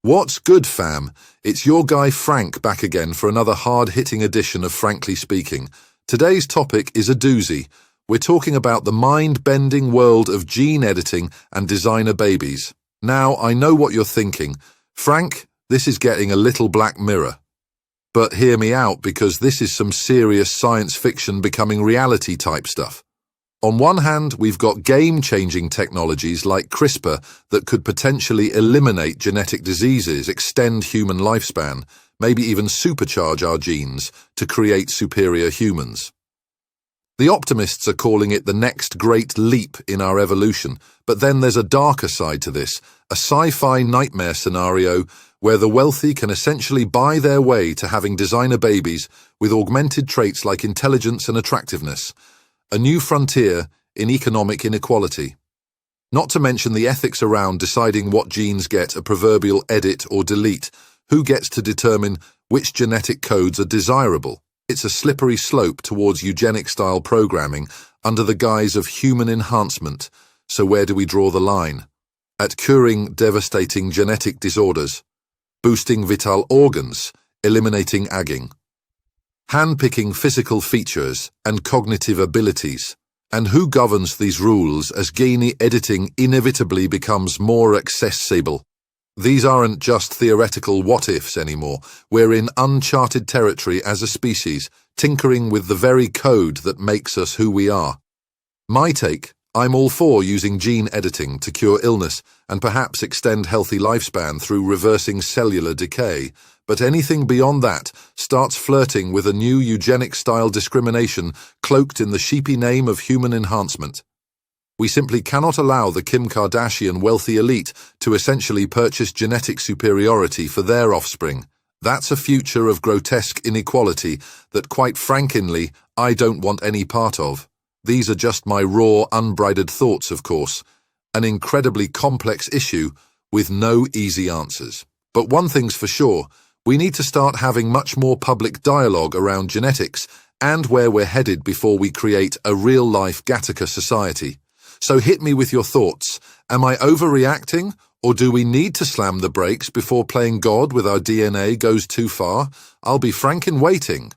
What's good, fam? It's your guy Frank back again for another hard-hitting edition of Frankly Speaking. Today's topic is a doozy. We're talking about the mind-bending world of gene editing and designer babies. Now, I know what you're thinking. Frank, this is getting a little Black Mirror. But hear me out, because this is some serious science fiction becoming reality type stuff. On one hand, we've got game-changing technologies like CRISPR that could potentially eliminate genetic diseases, extend human lifespan, maybe even supercharge our genes to create superior humans. The optimists are calling it the next great leap in our evolution, but then there's a darker side to this, a sci-fi nightmare scenario where the wealthy can essentially buy their way to having designer babies with augmented traits like intelligence and attractiveness. A new frontier in economic inequality. Not to mention the ethics around deciding what genes get a proverbial edit or delete, who gets to determine which genetic codes are desirable. It's a slippery slope towards eugenic-style programming under the guise of human enhancement. So where do we draw the line? At curing devastating genetic disorders, boosting vital organs, eliminating aging, hand-picking physical features and cognitive abilities. And who governs these rules as gene editing inevitably becomes more accessible? These aren't just theoretical what-ifs anymore. We're in uncharted territory as a species, tinkering with the very code that makes us who we are. My take: I'm all for using gene editing to cure illness and perhaps extend healthy lifespan through reversing cellular decay, but anything beyond that starts flirting with a new eugenic-style discrimination cloaked in the sheepy name of human enhancement. We simply cannot allow the Kim Kardashian wealthy elite to essentially purchase genetic superiority for their offspring. That's a future of grotesque inequality that, quite frankly, I don't want any part of. These are just my raw, unbridled thoughts, of course. An incredibly complex issue with no easy answers. But one thing's for sure, we need to start having much more public dialogue around genetics and where we're headed before we create a real-life Gattaca society. So hit me with your thoughts. Am I overreacting, or do we need to slam the brakes before playing God with our DNA goes too far? I'll be frank in waiting.